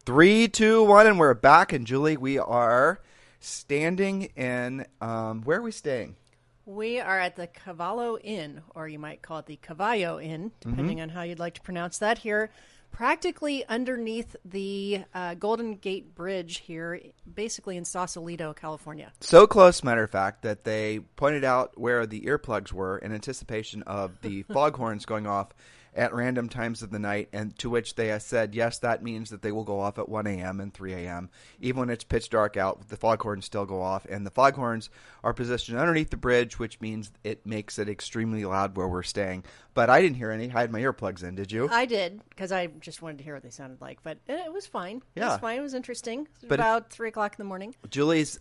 Three, two, one, and we're back. And Julie, we are standing in. Where are we staying? We are at the Cavallo Inn, or you might call it the Cavallo Inn, depending on how you'd like to pronounce that here. Practically underneath the Golden Gate Bridge here, basically in Sausalito, California. So close, matter of fact, that they pointed out where the earplugs were in anticipation of the foghorns going off at random times of the night, and to which they said, yes, that means that they will go off at 1 a.m. and 3 a.m. Even when it's pitch dark out, the foghorns still go off, and the foghorns are positioned underneath the bridge, which means it makes it extremely loud where we're staying. But I didn't hear any. I had my earplugs in. Did you? I did, because I just wanted to hear what they sounded like, but it was fine. Yeah. It was fine. It was interesting. It was But about 3 o'clock in the morning. Julie's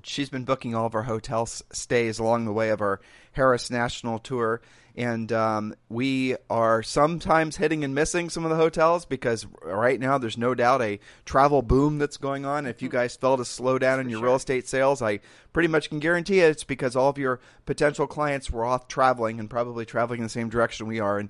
she's been booking all of our hotel stays along the way of our Harris National Tour, and we are sometimes hitting and missing some of the hotels because right now there's no doubt a travel boom that's going on. If you guys felt a slowdown in your real estate sales, I pretty much can guarantee it's because all of your potential clients were off traveling and probably traveling in the same direction we are and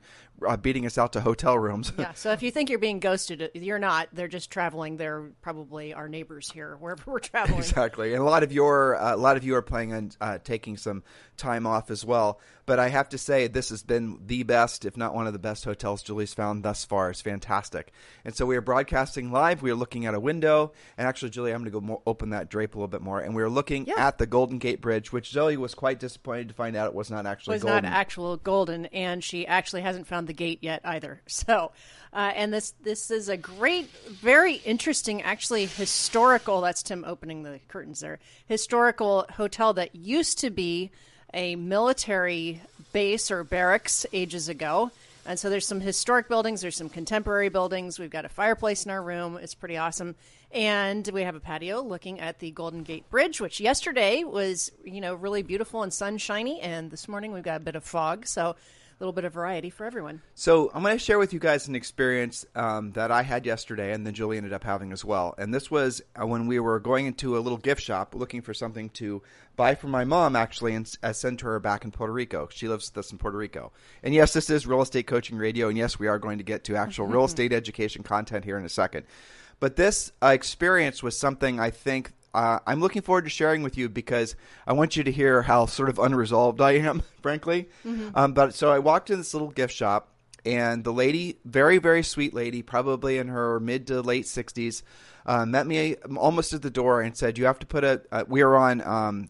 beating us out to hotel rooms. Yeah, so if you think you're being ghosted, you're not. They're just traveling. They're probably our neighbors here, wherever we're traveling. Exactly, and a lot of you are planning on taking some time off as well. But I have to say, this has been the best, if not one of the best hotels Julie's found thus far. It's fantastic. And so we are broadcasting live. We are looking at a window. And actually, Julie, I'm going to go open that drape a little bit more. And we are looking at the Golden Gate Bridge, which Zoe was quite disappointed to find out it was not actually golden. It was not actual golden, and she actually hasn't found the gate yet either. So, and this is a great, very interesting, actually historical, that's Tim opening the curtains there, historical hotel that used to be a military base or barracks ages ago. And so there's some historic buildings, there's some contemporary buildings. We've got a fireplace in our room. It's pretty awesome. And we have a patio looking at the Golden Gate Bridge, which yesterday was, really beautiful and sunshiny. And this morning we've got a bit of fog. So a little bit of variety for everyone. So I'm going to share with you guys an experience that I had yesterday and then Julie ended up having as well. And this was when we were going into a little gift shop looking for something to buy for my mom, actually, and send to her back in Puerto Rico. She lives with us in Puerto Rico. And yes, this is Real Estate Coaching Radio. And yes, we are going to get to actual real estate education content here in a second. But this experience was something I think I'm looking forward to sharing with you because I want you to hear how sort of unresolved I am, frankly. But so I walked in this little gift shop, and the lady, very, very sweet lady, probably in her mid to late 60s, met me almost at the door and said, you have to put we are on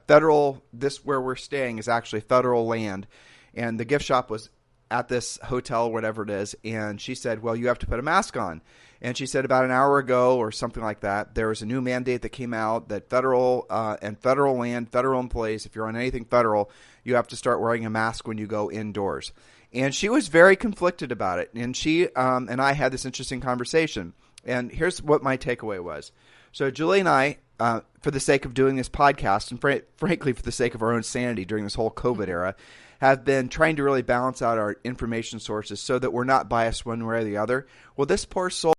federal, where we're staying is actually federal land. And the gift shop was at this hotel, whatever it is. And she said, well, you have to put a mask on. And she said about an hour ago or something like that, there was a new mandate that came out that federal and federal land, federal employees, if you're on anything federal, you have to start wearing a mask when you go indoors. And she was very conflicted about it. And she and I had this interesting conversation. And here's what my takeaway was. So Julie and I, for the sake of doing this podcast, and frankly for the sake of our own sanity during this whole COVID era, have been trying to really balance out our information sources so that we're not biased one way or the other. Well, this poor soul